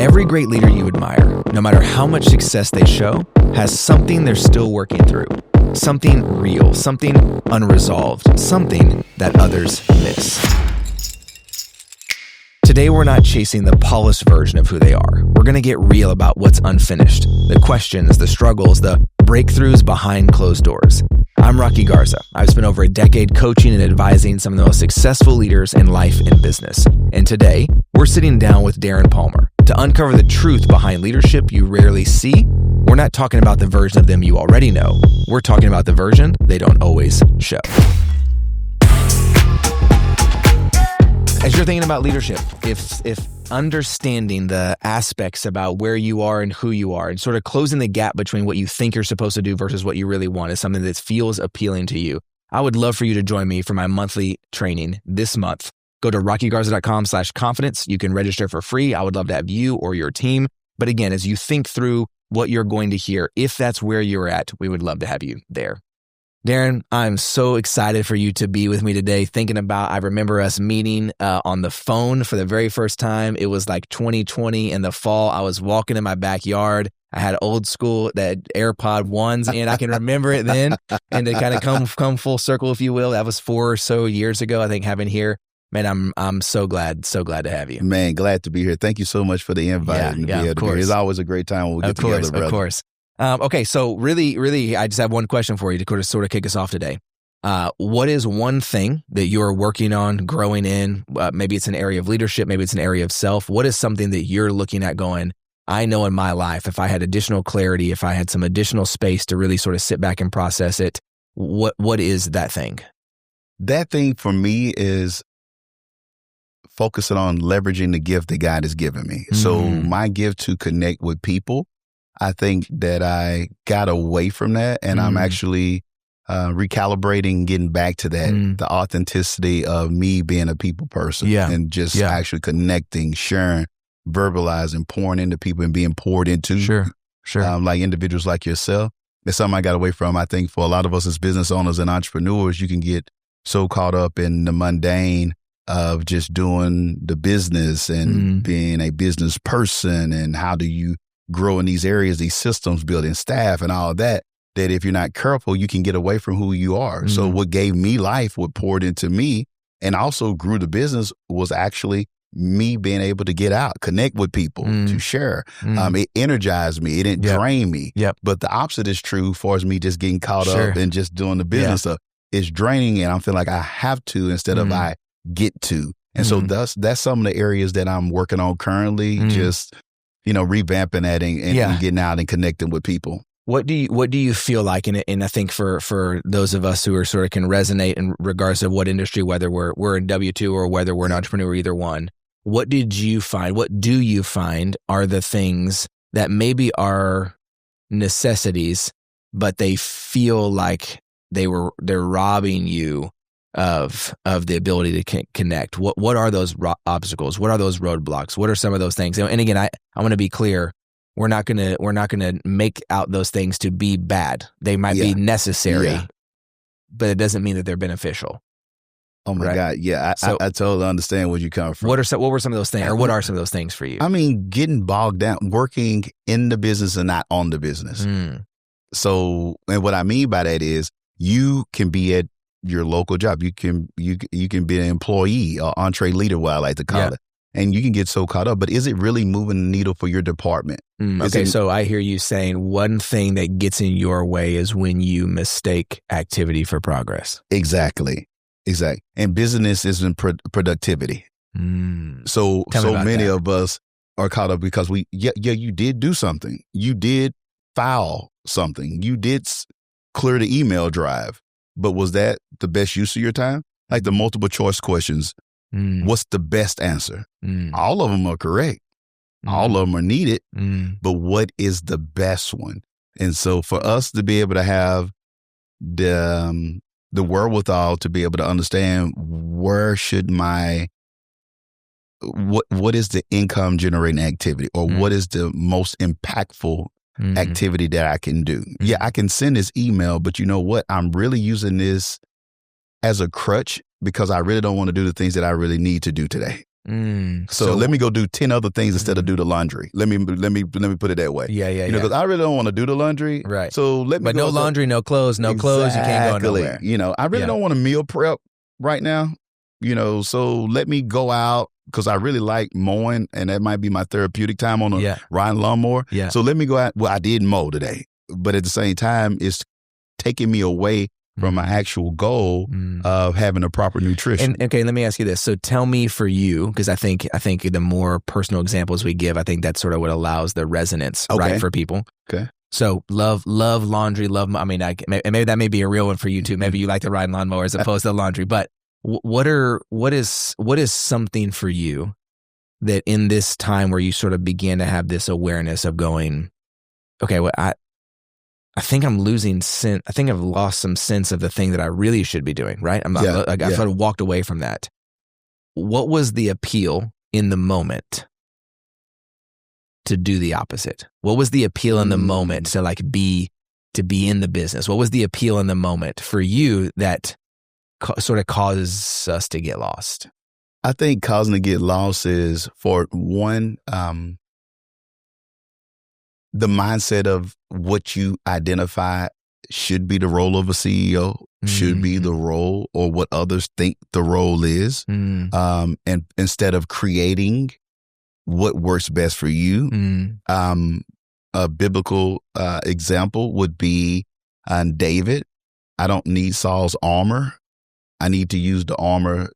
Every great leader you admire, no matter how much success they show, has something they're still working through. Something real, something unresolved, something that others miss. Today, we're not chasing the polished version of who they are. We're going to get real about what's unfinished, the questions, the struggles, the breakthroughs behind closed doors. I'm Rocky Garza. I've spent over a decade coaching and advising some of the most successful leaders in life and business. And today, we're sitting down with Darren Palmer to uncover the truth behind leadership you rarely see. We're not talking about the version of them you already know. We're talking about the version they don't always show. As you're thinking about leadership, if understanding the aspects about where you are and who you are and sort of closing the gap between what you think you're supposed to do versus what you really want is something that feels appealing to you, I would love for you to join me for my monthly training this month. Go to rockygarza.com/confidence. You can register for free. I would love to have you or your team. But again, as you think through what you're going to hear, if that's where you're at, we would love to have you there. Darren, I'm so excited for you to be with me today. I remember us meeting on the phone for the very first time. It was like 2020 in the fall. I was walking in my backyard. I had old school, that AirPod ones, and I can remember it then. And to kind of come full circle, if you will, that was 4 or so years ago, I think, having here. Man, I'm so glad to have you. Man, glad to be here. Thank you so much for the invite. Yeah, of course. It's always a great time when we get together, brother. Of course. Okay, so really, I just have one question for you to sort of kick us off today. What is one thing that you're working on, growing in? Maybe it's an area of leadership, maybe it's an area of self. What is something that you're looking at going, I know in my life, if I had additional clarity, if I had some additional space to really sort of sit back and process it, what is that thing? That thing for me is focusing on leveraging the gift that God has given me. So my gift to connect with people, I think that I got away from that, and I'm actually recalibrating, getting back to that, the authenticity of me being a people person and just actually connecting, sharing, verbalizing, pouring into people and being poured into. Sure. Like individuals like yourself. It's something I got away from. I think for a lot of us as business owners and entrepreneurs, you can get so caught up in the mundane of just doing the business and being a business person and how do you grow in these areas, these systems, building staff and all that if you're not careful, you can get away from who you are. So what gave me life, what poured into me and also grew the business was actually me being able to get out, connect with people, to share. It energized me. It didn't drain me. But the opposite is true for as me just getting caught up and just doing the business stuff. It's draining and I feel like I have to instead of I get to. And so that's some of the areas that I'm working on currently, just revamping that and getting out and connecting with people. What do you feel like, and I think for those of us who are sort of can resonate in regards of what industry, whether we're in W-2 or whether we're an entrepreneur, either one, what do you find are the things that maybe are necessities, but they feel like they're robbing you of the ability to connect? What are those obstacles? What are those roadblocks? What are some of those things? And again, I want to be clear. We're not gonna make out those things to be bad. They might be necessary, but it doesn't mean that they're beneficial. Oh my God. Yeah. I totally understand where you come from. What were some of those things, or what are some of those things for you? I mean, getting bogged down, working in the business and not on the business. So, and what I mean by that is you can be at your local job. You can be an employee or entree leader, what I like to call it. And you can get so caught up, but is it really moving the needle for your department? Okay, so I hear you saying one thing that gets in your way is when you mistake activity for progress. Exactly. And business isn't productivity. So many of us are caught up because you did do something. You did file something. You did clear the email drive. But was that the best use of your time? Like the multiple choice questions, what's the best answer? All of them are correct. All of them are needed. But what is the best one? And so for us to be able to have the wherewithal to be able to understand where should what is the income generating activity or what is the most impactful activity that I can do. Yeah, I can send this email, but you know what? I'm really using this as a crutch because I really don't want to do the things that I really need to do today. So let me go do 10 other things instead of do the laundry. Let me put it that way. Yeah. Because I really don't want to do the laundry. Right. So let me. But no laundry, no clothes, no clothes. You can't go nowhere. I really don't want to meal prep right now. So let me go out because I really like mowing, and that might be my therapeutic time on a riding lawnmower. Yeah. So let me go out. Well, I did mow today, but at the same time, it's taking me away from my actual goal of having a proper nutrition. And okay, let me ask you this. So tell me for you, because I think the more personal examples we give, I think that's sort of what allows the resonance, right, for people. Okay. So love laundry, maybe that may be a real one for you too. Maybe you like to ride lawnmower as opposed to laundry. But what is something for you that in this time where you sort of began to have this awareness of going, okay, well, I think I'm losing sense. I think I've lost some sense of the thing that I really should be doing, right? I've sort of walked away from that. What was the appeal in the moment to do the opposite? What was the appeal in the moment to be in the business? What was the appeal in the moment for you that sort of causes us to get lost? I think causing to get lost is, for one, the mindset of what you identify should be the role of a CEO, should be the role, or what others think the role is. And instead of creating what works best for you. A biblical example would be David. I don't need Saul's armor. I need to use the armor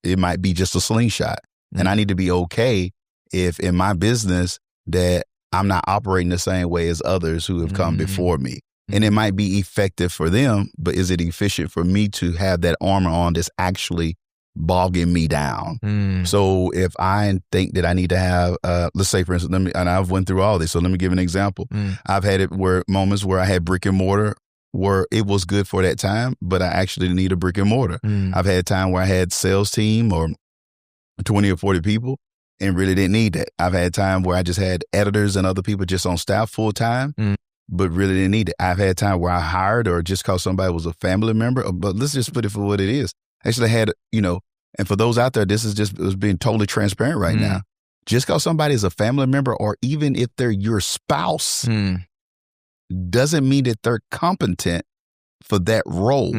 it might be just a slingshot. And I need to be okay if in my business that I'm not operating the same way as others who have come before me. And it might be effective for them, but is it efficient for me to have that armor on that's actually bogging me down? So if I think that I need to have, let's say, for instance, and I've went through all this, so let me give an example. I've had moments where I had brick and mortar where it was good for that time, but I actually need a brick and mortar. I've had time where I had sales team or 20 or 40 people and really didn't need that. I've had time where I just had editors and other people just on staff full time, but really didn't need it. I've had time where I hired or just because somebody was a family member, but let's just put it for what it is. Actually had, and for those out there, this is just was being totally transparent right now. Just because somebody is a family member or even if they're your spouse doesn't mean that they're competent for that role.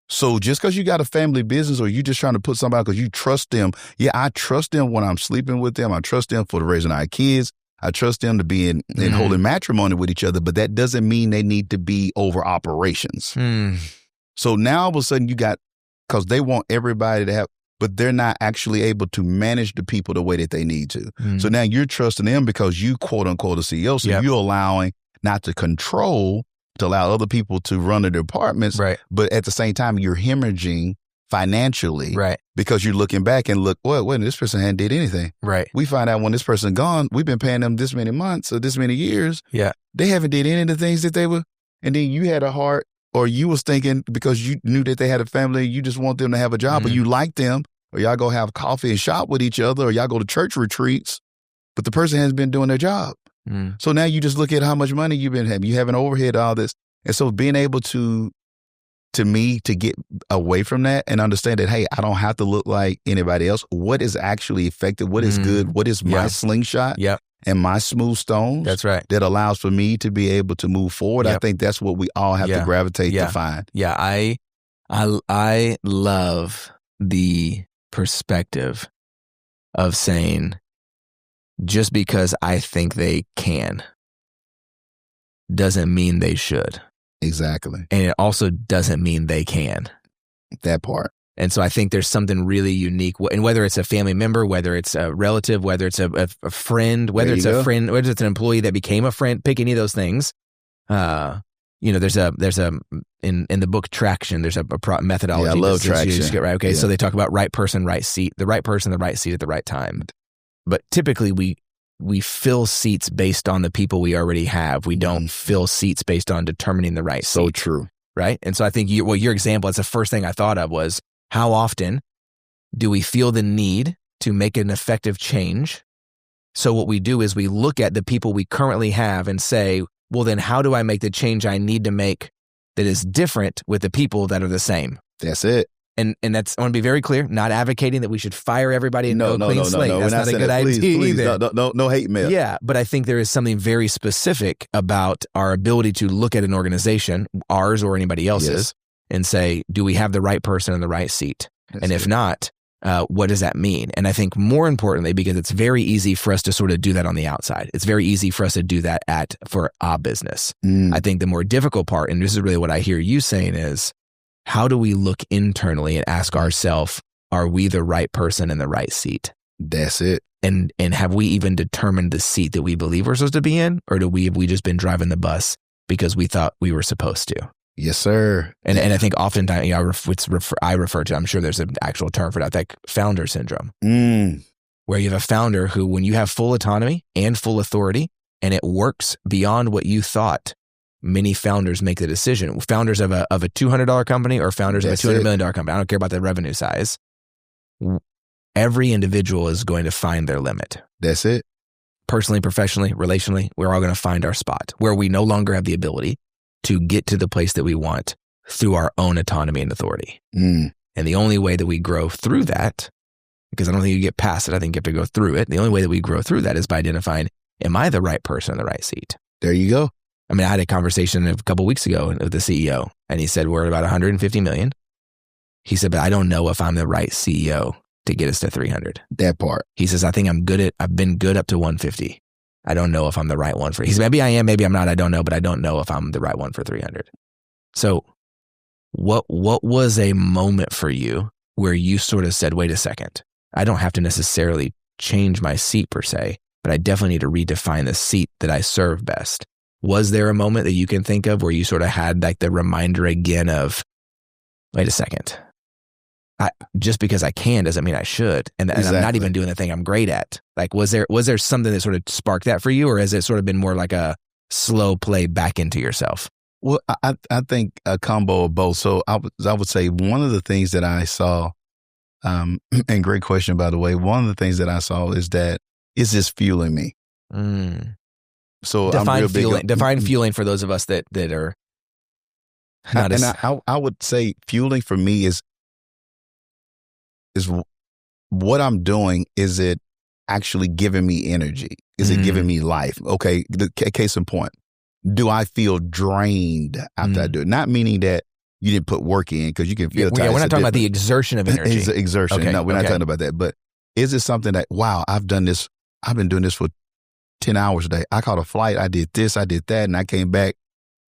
So just because you got a family business or you just trying to put somebody because you trust them. Yeah, I trust them when I'm sleeping with them. I trust them for the raising our kids. I trust them to be in holding matrimony with each other, but that doesn't mean they need to be over operations. So now all of a sudden because they want everybody to have, but they're not actually able to manage the people the way that they need to. So now you're trusting them because you quote unquote a CEO. So you're allowing not to control, to allow other people to run the departments. Right. But at the same time, you're hemorrhaging financially. Right. Because you're looking back and look, wait, this person hadn't did anything. Right. We find out when this person gone, we've been paying them this many months or this many years. Yeah. They haven't did any of the things that they were. And then you had a heart, or you was thinking because you knew that they had a family, you just want them to have a job, or you like them, or y'all go have coffee and shop with each other, or y'all go to church retreats, but the person hasn't been doing their job. So now you just look at how much money you've been having. You have an overhead, all this. And so being able to get away from that and understand that, hey, I don't have to look like anybody else. What is actually effective? What is good? What is my slingshot and my smooth stones? That's right. That allows for me to be able to move forward. I think that's what we all have to gravitate to find. Yeah, I love the perspective of saying, just because I think they can doesn't mean they should. Exactly. And it also doesn't mean they can. That part. And so I think there's something really unique, and whether it's a family member, whether it's a relative, whether it's a friend, whether it's a friend, whether it's an employee that became a friend, pick any of those things. There's in the book Traction, there's a methodology. Yeah, I love Traction. Right. Okay. Yeah. So they talk about right person, right seat, the right person, the right seat at the right time. But typically we fill seats based on the people we already have. We don't fill seats based on determining the right seat. So true. Right. And so I think your example, that's the first thing I thought of was, how often do we feel the need to make an effective change? So what we do is we look at the people we currently have and say, well, then how do I make the change I need to make that is different with the people that are the same? That's it. And that's, I want to be very clear, not advocating that we should fire everybody and go clean slate. That's not a good idea either. No hate mail. Yeah, but I think there is something very specific about our ability to look at an organization, ours or anybody else's, and say, do we have the right person in the right seat? And if not, what does that mean? And I think more importantly, because it's very easy for us to sort of do that on the outside. It's very easy for us to do that for our business. I think the more difficult part, and this is really what I hear you saying, is how do we look internally and ask ourselves, are we the right person in the right seat? That's it. And have we even determined the seat that we believe we're supposed to be in? Or have we just been driving the bus because we thought we were supposed to? Yes, sir. And I think oftentimes, I refer to, I'm sure there's an actual term for that, like founder syndrome, where you have a founder who, when you have full autonomy and full authority, and it works beyond what you thought, many founders make the decision. Founders of a $200 company or founders of a $200 million company, I don't care about the revenue size. Every individual is going to find their limit. That's it. Personally, professionally, relationally, we're all going to find our spot where we no longer have the ability to get to the place that we want through our own autonomy and authority. And the only way that we grow through that, because I don't think you get past it, I think you have to go through it. The only way that we grow through that is by identifying, am I the right person in the right seat? There you go. I mean, I had a conversation a couple of weeks ago with the CEO, and he said, we're at about 150 million. He said, but I don't know if I'm the right CEO to get us to 300. That part. He says, I've been good up to 150. I don't know if I'm the right one he said, maybe I am, maybe I'm not, I don't know, but I don't know if I'm the right one for 300. So what was a moment for you where you sort of said, wait a second, I don't have to necessarily change my seat per se, but I definitely need to redefine the seat that I serve best? Was there a moment that you can think of where you sort of had like the reminder again of, wait a second, just because I can doesn't mean I should, and I'm not even doing the thing I'm great at? Like, was there something that sort of sparked that for you, or has it sort of been more like a slow play back into yourself? Well, I think a combo of both. So I would say one of the things that I saw, and great question, by the way, one of the things that I saw is that, is this fueling me? So define fueling for those of us that are not as... And I would say fueling for me is what I'm doing. Is it actually giving me energy? Is it giving me life? Okay, the case in point. Do I feel drained after I do it? Not meaning that you didn't put work in, because you can feel tired. We're not talking about the exertion of energy. Exertion. Okay, no, we're not talking about that. But is it something that, wow, I've been doing this for 10 hours a day. I caught a flight. I did this, I did that, and I came back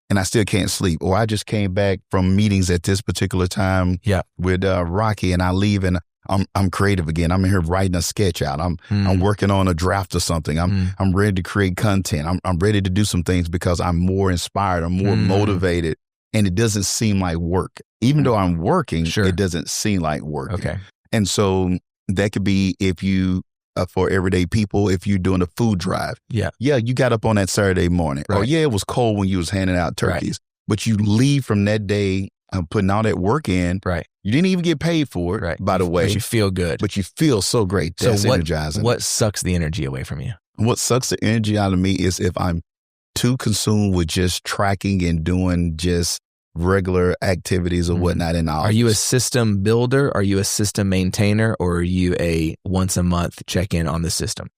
and I still can't sleep. Or I just came back from meetings at this particular time with Rocky, and I leave and I'm creative again. I'm in here writing a sketch out. I'm working on a draft or something. I'm ready to create content. I'm ready to do some things because I'm more inspired. I'm more motivated, and it doesn't seem like work. Even though I'm working, it doesn't seem like work. Okay. And so that could be, if you, for everyday people, if you're doing a food drive. Yeah, you got up on that Saturday morning. Right. Or it was cold when you was handing out turkeys. Right. But you leave from that day putting all that work in. Right. You didn't even get paid for it, by the way. But you feel good. But you feel so great. That's energizing. What sucks the energy away from you? What sucks the energy out of me is if I'm too consumed with just tracking and doing just regular activities or whatnot in office. Are you a system builder? Are you a system maintainer? Or are you a once a month check-in on the system?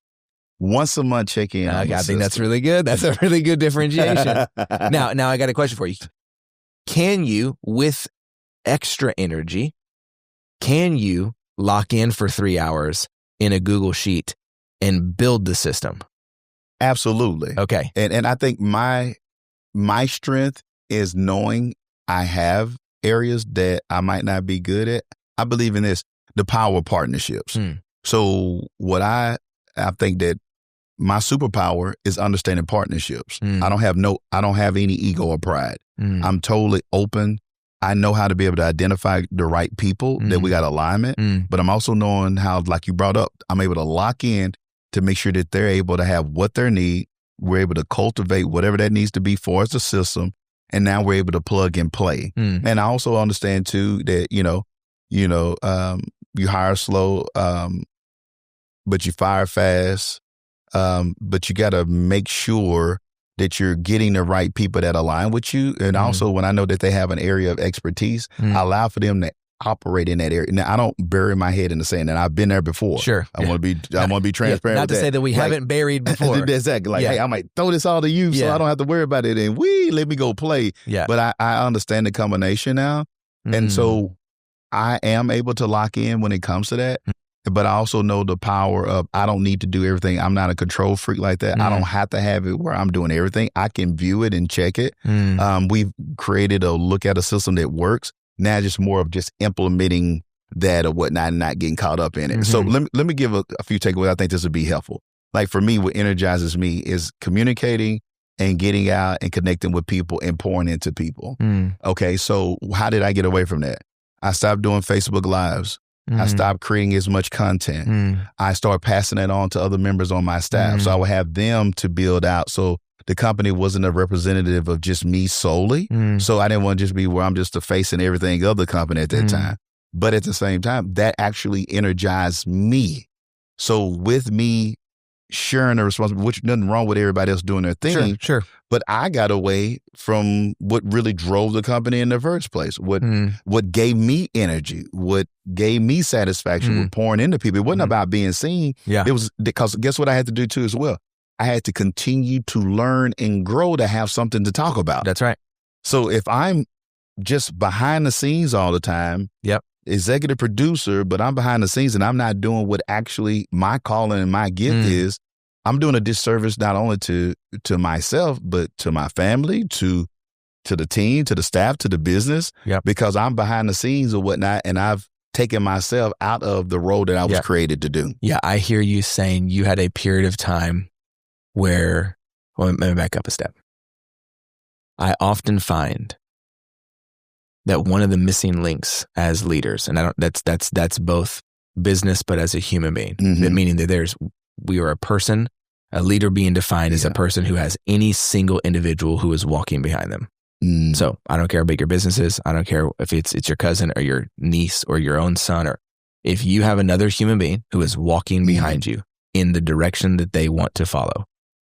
Once a month check-in on the I think that's really good. That's a really good differentiation. Now I got a question for you. Can you, with extra energy, can you lock in for 3 hours in a Google Sheet and build the system? Absolutely. Okay. And I think my strength is knowing I have areas that I might not be good at. I believe in this, the power of partnerships. So what I think that my superpower is understanding partnerships. I don't have any ego or pride. I'm totally open. I know how to be able to identify the right people that we got alignment, but I'm also knowing how, like you brought up, I'm able to lock in to make sure that they're able to have what they need. We're able to cultivate whatever that needs to be for us, the system. And now we're able to plug and play. And I also understand too that, you hire slow, but you fire fast. But you got to make sure that you're getting the right people that align with you. And also when I know that they have an area of expertise, I allow for them to operate in that area. Now, I don't bury my head in the sand, and I've been there before. Sure. I want to be transparent. Not to say that we haven't buried before. Exactly. Like, hey, I might throw this all to you so I don't have to worry about it. And let me go play. Yeah. But I understand the combination now. And so I am able to lock in when it comes to that. But I also know the power of I don't need to do everything. I'm not a control freak like that. I don't have to have it where I'm doing everything. I can view it and check it. We've created a look at a system that works. Now just more of just implementing that or whatnot and not getting caught up in it. So let me give a few takeaways. I think this would be helpful. Like for me, what energizes me is communicating and getting out and connecting with people and pouring into people. Okay, so how did I get away from that? I stopped doing Facebook Lives. I stopped creating as much content. I started passing that on to other members on my staff. So I would have them to build out. So the company wasn't a representative of just me solely. So I didn't want to just be where I'm just the face and everything of the company at that time. But at the same time, that actually energized me. So with me sharing the responsibility, which nothing wrong with everybody else doing their thing. Sure. But I got away from what really drove the company in the first place. What gave me energy, what gave me satisfaction with pouring into people. It wasn't about being seen. Yeah. It was because guess what I had to do too as well? I had to continue to learn and grow to have something to talk about. That's right. So if I'm just behind the scenes all the time, executive producer, but I'm behind the scenes and I'm not doing what actually my calling and my gift is, I'm doing a disservice not only to myself, but to my family, to the team, to the staff, to the business, because I'm behind the scenes or whatnot, and I've taken myself out of the role that I was created to do. Yeah, I hear you saying you had a period of time where, well, let me back up a step. I often find that one of the missing links as leaders, and that's both business, but as a human being, meaning that we are a person, a leader being defined as a person who has any single individual who is walking behind them. So I don't care how big your business is. I don't care if it's your cousin or your niece or your own son, or if you have another human being who is walking behind you in the direction that they want to follow,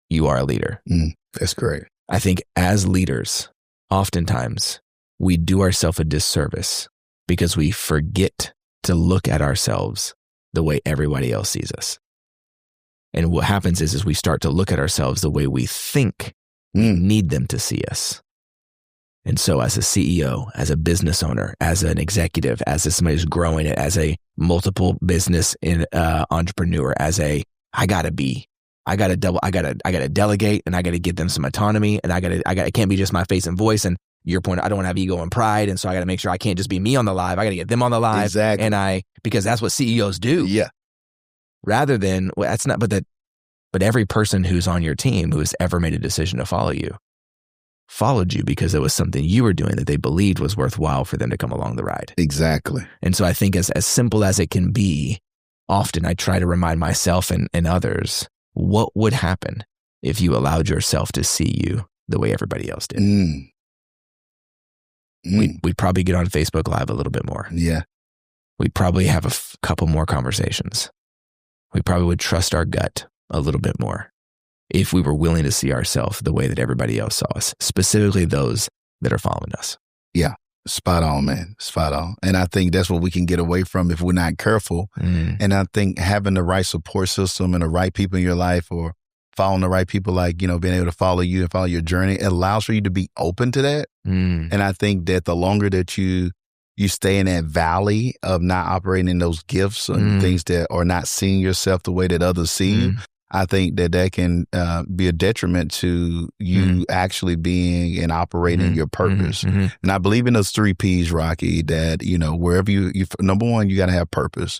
you are a leader. That's great. I think as leaders, oftentimes we do ourselves a disservice because we forget to look at ourselves the way everybody else sees us. And what happens is we start to look at ourselves the way we think we need them to see us. And so as a CEO, as a business owner, as an executive, as somebody who's growing it, as a multiple business entrepreneur, I gotta delegate and I gotta give them some autonomy and it can't be just my face and voice. And your point, I don't want to have ego and pride. And so I got to make sure I can't just be me on the live. I got to get them on the live. Exactly. Because that's what CEOs do. Yeah. Rather than, well, that's not, but every person who's on your team who has ever made a decision to follow you followed you because it was something you were doing that they believed was worthwhile for them to come along the ride. Exactly. And so I think as simple as it can be, often I try to remind myself and others, what would happen if you allowed yourself to see you the way everybody else did? We'd probably get on Facebook Live a little bit more. Yeah. We'd probably have a couple more conversations. We probably would trust our gut a little bit more if we were willing to see ourselves the way that everybody else saw us, specifically those that are following us. Yeah. Spot on, man. Spot on. And I think that's what we can get away from if we're not careful. And I think having the right support system and the right people in your life, or following the right people, like, being able to follow you and follow your journey, it allows for you to be open to that. And I think that the longer that you stay in that valley of not operating in those gifts and things that are not seeing yourself the way that others see you, I think that can be a detriment to you actually being and operating your purpose. And I believe in those 3 Ps, Rocky, that, wherever you number one, you got to have purpose.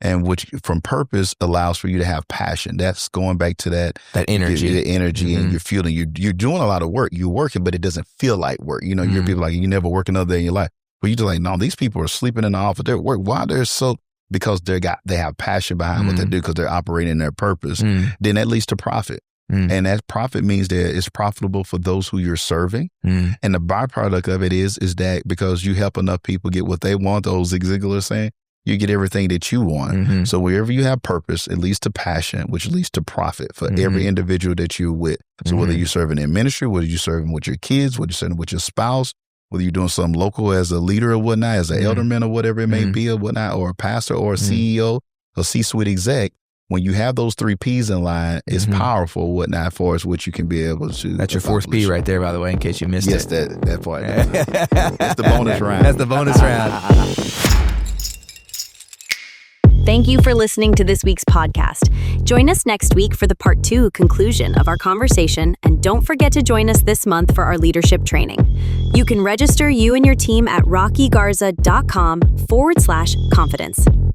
And which from purpose allows for you to have passion. That's going back to that energy, the energy and you're feeling you're doing a lot of work. You're working, but it doesn't feel like work. You're people like, you never work another day in your life. But you're just like, no, these people are sleeping in the office. They're at work. Why they're so? Because they have passion behind what they do, because they're operating their purpose. Then that leads to profit. And that profit means that it's profitable for those who you're serving. And the byproduct of it is that because you help enough people get what they want, those Zig Ziglar is saying, you get everything that you want. So wherever you have purpose, it leads to passion, which leads to profit for every individual that you're with. So whether you're serving in ministry, whether you're serving with your kids, whether you're serving with your spouse, whether you're doing something local as a leader or whatnot, as an elderman or whatever it may be or whatnot, or a pastor or a CEO, a C-suite exec, when you have those 3 P's in line, it's powerful or whatnot for us, what you can be able to. That's your 4th P right there, by the way, in case you missed it. Yes, that part. That's the bonus round. That's the bonus round. Thank you for listening to this week's podcast. Join us next week for the part 2 conclusion of our conversation, and don't forget to join us this month for our leadership training. You can register you and your team at rockygarza.com/confidence.